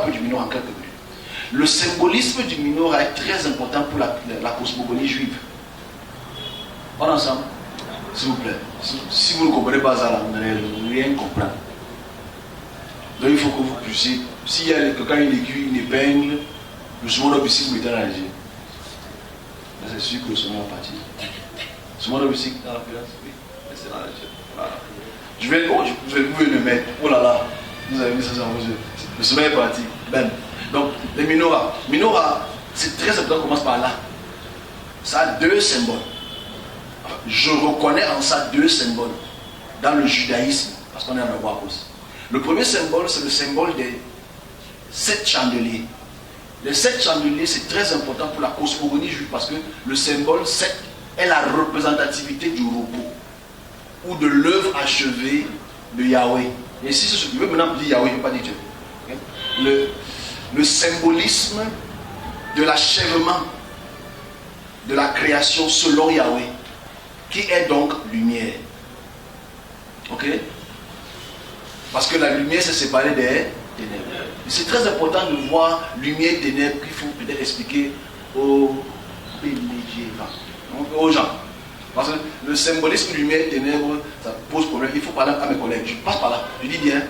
un peu du menorah en quelques minutes. Le symbolisme du menorah est très important pour la cosmogonie juive. On est ensemble? S'il vous plaît. Si vous ne comprenez pas ça, vous n'allez rien comprendre. Donc il faut que vous puissiez, s'il y a quelqu'un une aiguille, une épingle, le second ici, vous mettez dans la Là, c'est sûr que le second est parti. Le second ici, dans la place, oui. C'est dans la voilà. Je vais vous le mettre. Oh là là, vous avez mis ça dans vos yeux. Le sommeil est parti. Ben. Donc, les menorahs. Menorah, c'est très important, on commence par là. Ça a deux symboles. Je reconnais en ça deux symboles. Dans le judaïsme, parce qu'on est en avoir aussi. Le premier symbole, c'est le symbole des 7 chandeliers. Les 7 chandeliers, c'est très important pour la cosmogonie juive, parce que le symbole 7 est la représentativité du repos ou de l'œuvre achevée de Yahweh. Et si je veux maintenant dire Yahweh, je ne veux pas dire Dieu. Okay? Le symbolisme de l'achèvement de la création selon Yahweh, qui est donc lumière. Ok? Parce que la lumière s'est séparée des ténèbres. C'est très important de voir lumière, ténèbres, qu'il faut peut-être expliquer aux gens. Parce que le symbolisme lumière, ténèbres, ça pose problème. Il faut parler à mes collègues. Je passe par là. Je dis bien,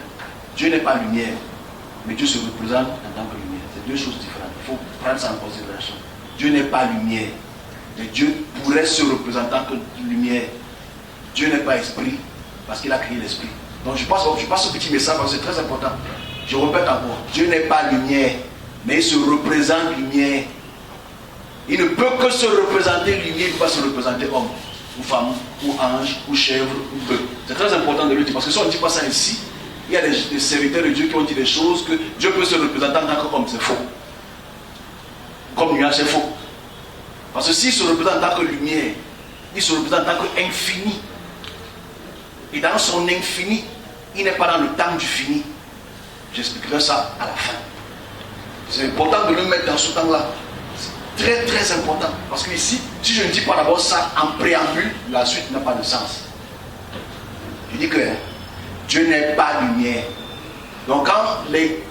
Dieu n'est pas lumière, mais Dieu se représente en tant que lumière. C'est deux choses différentes. Il faut prendre ça en considération. Dieu n'est pas lumière, mais Dieu pourrait se représenter en tant que lumière. Dieu n'est pas esprit, parce qu'il a créé l'esprit. Donc je passe ce petit message parce que c'est très important. Je répète encore, Dieu n'est pas lumière, mais il se représente lumière. Il ne peut que se représenter lumière, il ne peut pas se représenter homme, ou femme, ou ange, ou chèvre, ou bœuf. C'est très important de le dire, parce que si on ne dit pas ça ici, il y a des serviteurs de Dieu qui ont dit des choses que Dieu peut se représenter en tant qu'homme, c'est faux. Comme nuage, c'est faux. Parce que s'il se représente en tant que lumière, il se représente en tant qu'infini. Et dans son infini, il n'est pas dans le temps du fini. J'expliquerai ça à la fin. C'est important de le mettre dans ce temps-là. C'est très très important. Parce que ici, si je ne dis pas d'abord ça en préambule, la suite n'a pas de sens. Je dis que Dieu n'est pas lumière. Donc quand les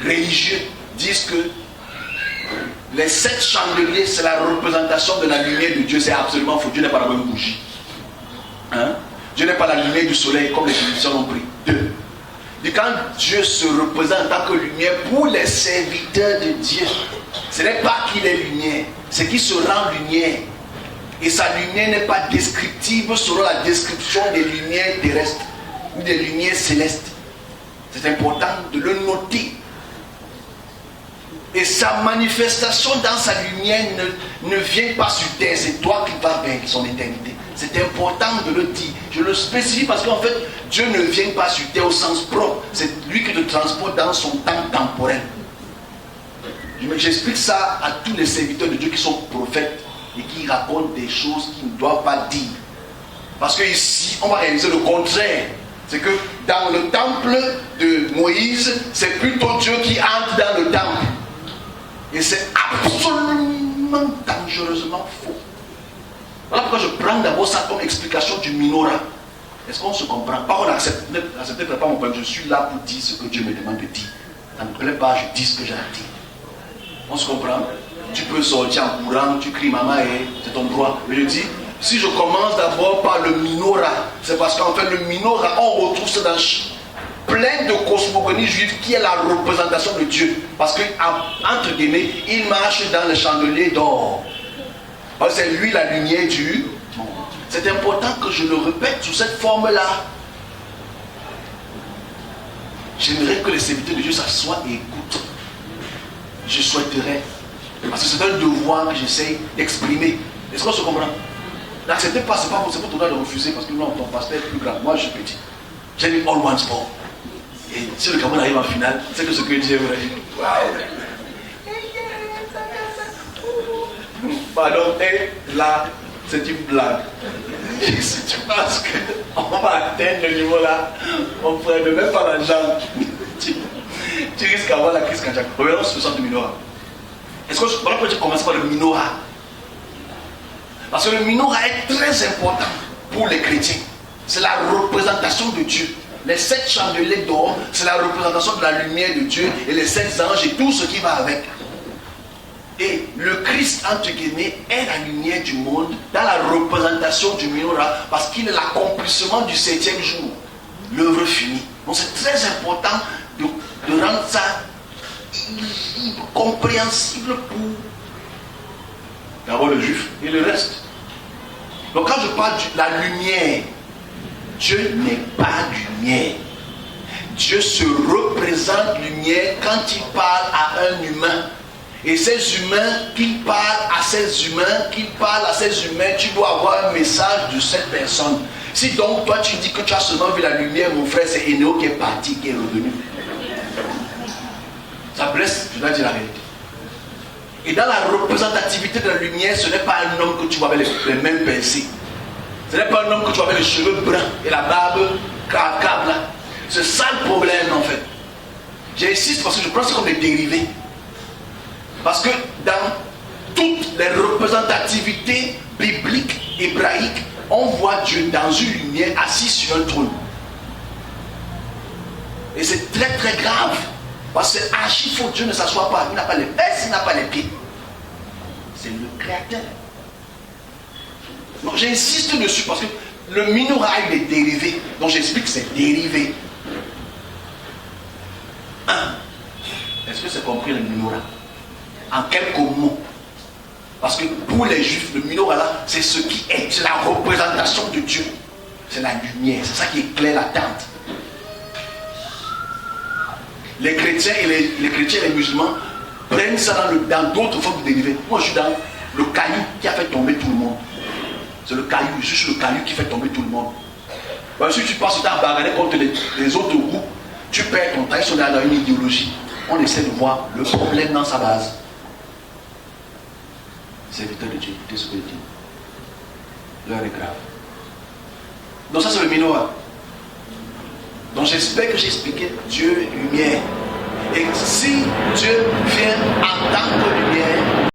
religieux disent que les 7 chandeliers, c'est la représentation de la lumière de Dieu, c'est absolument faux. Dieu n'est pas d'abord une bougie. Hein? Dieu n'est pas la lumière du soleil comme les physiciens l'ont pris. 2. Et quand Dieu se représente en tant que lumière pour les serviteurs de Dieu, ce n'est pas qu'il est lumière, c'est qu'il se rend lumière. Et sa lumière n'est pas descriptive selon la description des lumières terrestres ou des lumières célestes. C'est important de le noter. Et sa manifestation dans sa lumière ne vient pas sur terre, c'est toi qui vas vers son éternité. C'est important de le dire. Je le spécifie parce qu'en fait, Dieu ne vient pas sur terre au sens propre. C'est lui qui te transporte dans son temps temporel. J'explique ça à tous les serviteurs de Dieu qui sont prophètes et qui racontent des choses qu'ils ne doivent pas dire. Parce que ici, on va réaliser le contraire. C'est que dans le temple de Moïse, c'est plutôt Dieu qui entre dans le temple. Et c'est absolument dangereusement faux. Voilà pourquoi je prends d'abord ça comme explication du menorah. Est-ce qu'on se comprend? Pas qu'on accepte, n'acceptez pas mon problème. Je suis là pour dire ce que Dieu me demande de dire. Ça ne me plaît pas, je dis ce que j'ai à dire. On se comprend? Tu peux sortir en courant, tu cries maman et c'est ton droit. Mais je dis, si je commence d'abord par le menorah, c'est parce qu'en fait le menorah, on retrouve ça dans plein de cosmogonie juive qui est la représentation de Dieu. Parce que, entre guillemets, il marche dans les chandeliers d'or. C'est lui la lumière du monde. C'est important que je le répète sous cette forme-là. J'aimerais que les serviteurs de Dieu s'assoient et écoutent. Je souhaiterais. Parce que c'est un devoir que j'essaie d'exprimer. Est-ce qu'on se comprend? N'acceptez pas, c'est pas pour ton droit de refuser parce que non, ton pasteur est plus grand. Moi, je suis petit. J'ai mis all one sport. Et si le Cameroun arrive en finale, c'est que ce que Dieu veut dire. Waouh! Pardon, et là, c'est une blague. Si tu penses qu'on va atteindre le niveau là, on ferait ne même pas la jambe. Tu risques d'avoir la crise cardiaque. Revenons sur le centre du menorah. Est-ce que voilà pourquoi je commence par le menorah? Parce que le menorah est très important pour les chrétiens. C'est la représentation de Dieu. Les 7 chandeliers d'or, c'est la représentation de la lumière de Dieu et les 7 anges et tout ce qui va avec. Et le Christ, entre guillemets, est la lumière du monde dans la représentation du menorah parce qu'il est l'accomplissement du 7e jour. L'œuvre finie. Donc c'est très important de rendre ça compréhensible pour d'abord le juif et le reste. Donc quand je parle de la lumière, Dieu n'est pas lumière. Dieu se représente lumière quand il parle à un humain. Et ces humains, qu'il parle à ces humains, tu dois avoir un message de cette personne. Si donc toi tu dis que tu as seulement vu la lumière, mon frère, c'est Énéo qui est parti, qui est revenu. Ça blesse, je dois dire la vérité. Et dans la représentativité de la lumière, ce n'est pas un homme que tu vois avec les mêmes pincées. Ce n'est pas un homme que tu vois avec les cheveux bruns et la barbe cracable là. C'est ça le problème en fait. J'insiste parce que je prends ça comme des dérivés. Parce que dans toutes les représentativités bibliques, hébraïques, on voit Dieu dans une lumière assis sur un trône. Et c'est très très grave. Parce que c'est archi faux, Dieu ne s'assoit pas. Il n'a pas les fesses, il n'a pas les pieds. C'est le Créateur. Donc j'insiste dessus parce que le menorah il est dérivé. Donc j'explique que c'est dérivé. Est-ce que c'est compris le menorah? En quelques mots. Parce que pour les juifs, le menorah là, c'est ce qui est, c'est la représentation de Dieu. C'est la lumière, c'est ça qui éclaire la tente. Les chrétiens et les musulmans prennent ça dans d'autres formes de dérivés. Moi je suis dans le caillou qui a fait tomber tout le monde. C'est le caillou, je suis le caillou qui fait tomber tout le monde. Ben, si tu passes ta bagarre contre les autres groupes, tu perds ton temps, ils sont dans une idéologie. On essaie de voir le problème dans sa base. Serviteur de Dieu, écoutez ce que je dis. L'heure est grave. Donc ça c'est le menorah. Donc j'espère que j'ai expliqué Dieu lumière. Et si Dieu vient en tant que lumière,